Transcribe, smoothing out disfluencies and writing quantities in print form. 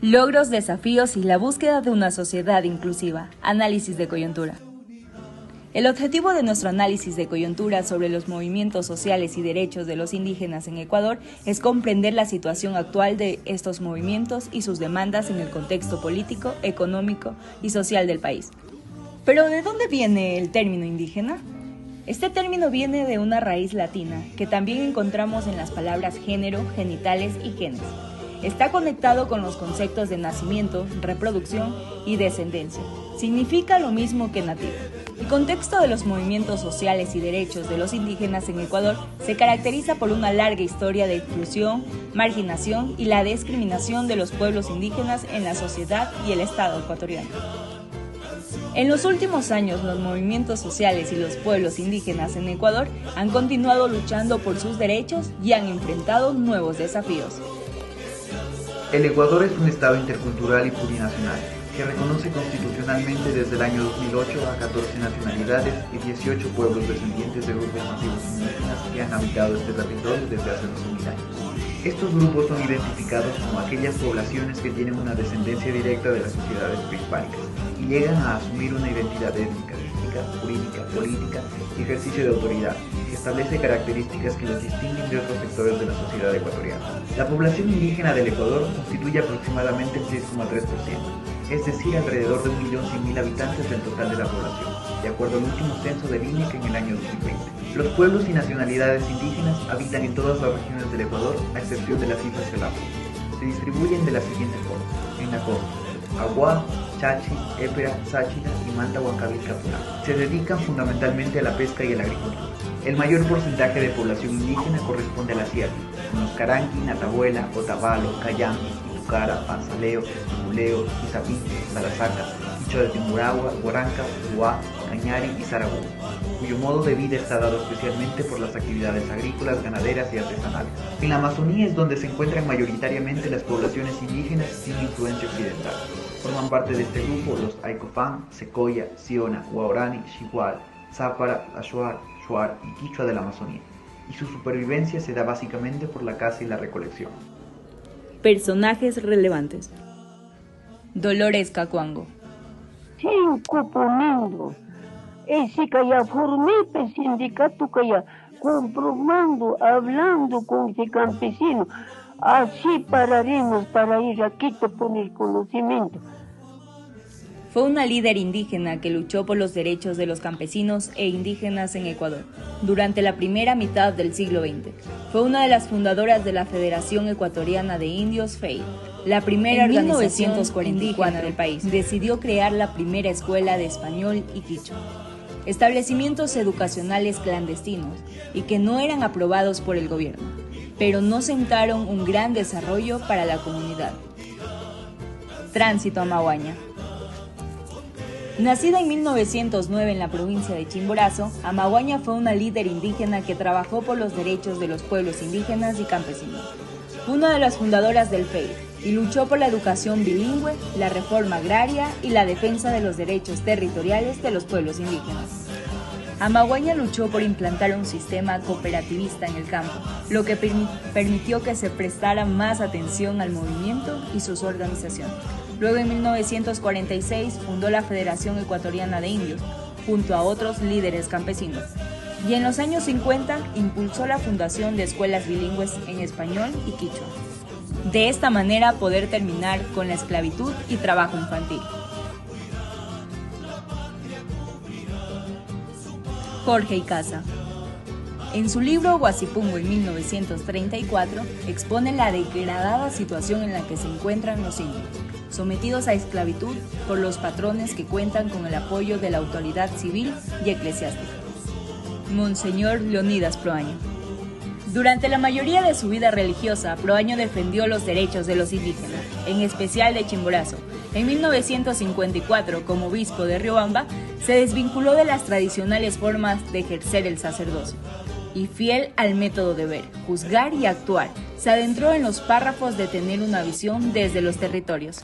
Logros, desafíos y la búsqueda de una sociedad inclusiva. Análisis de coyuntura. El objetivo de nuestro análisis de coyuntura sobre los movimientos sociales y derechos de los indígenas en Ecuador es comprender la situación actual de estos movimientos y sus demandas en el contexto político, económico y social del país. ¿Pero de dónde viene el término indígena? Este término viene de una raíz latina que también encontramos en las palabras género, genitales y genes. Está conectado con los conceptos de nacimiento, reproducción y descendencia. Significa lo mismo que nativo. El contexto de los movimientos sociales y derechos de los indígenas en Ecuador se caracteriza por una larga historia de exclusión, marginación y la discriminación de los pueblos indígenas en la sociedad y el Estado ecuatoriano. En los últimos años, los movimientos sociales y los pueblos indígenas en Ecuador han continuado luchando por sus derechos y han enfrentado nuevos desafíos. El Ecuador es un estado intercultural y plurinacional, que reconoce constitucionalmente desde el año 2008 a 14 nacionalidades y 18 pueblos descendientes de grupos nativos indígenas que han habitado este territorio desde hace 2000 años. Estos grupos son identificados como aquellas poblaciones que tienen una descendencia directa de las sociedades prehispánicas y llegan a asumir una identidad étnica, jurídica, política y ejercicio de autoridad, que establece características que los distinguen de otros sectores de la sociedad ecuatoriana. La población indígena del Ecuador constituye aproximadamente el 6,3%, es decir, alrededor de 1.100.000 habitantes del total de la población, de acuerdo al último censo del INEC en el año 2020. Los pueblos y nacionalidades indígenas habitan en todas las regiones del Ecuador, a excepción de las Islas Galápagos. Se distribuyen de la siguiente forma: en la costa, Aguá, Chachi, Épera, Sáchina y Manta, Huancabil, Capurá. Se dedican fundamentalmente a la pesca y a la agricultura. El mayor porcentaje de población indígena corresponde a la sierra, con los Caranqui, Natabuela, Otavalo, Cayambi, Itucara, Panzaleo, Muleo, Izapí, Salasaca, Quichua de Timuragua, Guaranca, Uruá, Cañari y Saragú, cuyo modo de vida está dado especialmente por las actividades agrícolas, ganaderas y artesanales. En la Amazonía es donde se encuentran mayoritariamente las poblaciones indígenas sin influencia occidental. Forman parte de este grupo los Aicofán, Secoya, Siona, Guaorani, Xigual, Zápara, Achuar, Shuar y Quichua de la Amazonía, y su supervivencia se da básicamente por la caza y la recolección. Personajes relevantes. Dolores Cacuango. Ese que ya formé el sindicato que ya comprobando, hablando con ese campesino, así pararemos para ir a Quito por el conocimiento. Fue una líder indígena que luchó por los derechos de los campesinos e indígenas en Ecuador durante la primera mitad del siglo XX. Fue una de las fundadoras de la Federación Ecuatoriana de Indios, FEI, la primera organización indígena del país. Decidió crear la primera escuela de español y quichua, establecimientos educacionales clandestinos y que no eran aprobados por el gobierno, pero no sentaron un gran desarrollo para la comunidad. Tránsito Amaguaña. Nacida en 1909 en la provincia de Chimborazo, Amaguaña fue una líder indígena que trabajó por los derechos de los pueblos indígenas y campesinos. Fue una de las fundadoras del FEI y luchó por la educación bilingüe, la reforma agraria y la defensa de los derechos territoriales de los pueblos indígenas. Amaguaña luchó por implantar un sistema cooperativista en el campo, lo que permitió que se prestara más atención al movimiento y sus organizaciones. Luego, en 1946, fundó la Federación Ecuatoriana de Indios, junto a otros líderes campesinos. Y en los años 50, impulsó la fundación de escuelas bilingües en español y quichua. De esta manera, poder terminar con la esclavitud y trabajo infantil. Jorge Icaza. En su libro Huasipungo en 1934, expone la degradada situación en la que se encuentran los indios, sometidos a esclavitud por los patrones que cuentan con el apoyo de la autoridad civil y eclesiástica. Monseñor Leonidas Proaño. Durante la mayoría de su vida religiosa, Proaño defendió los derechos de los indígenas, en especial de Chimborazo. En 1954, como obispo de Riobamba, se desvinculó de las tradicionales formas de ejercer el sacerdocio y, fiel al método de ver, juzgar y actuar, se adentró en los párrafos de tener una visión desde los territorios.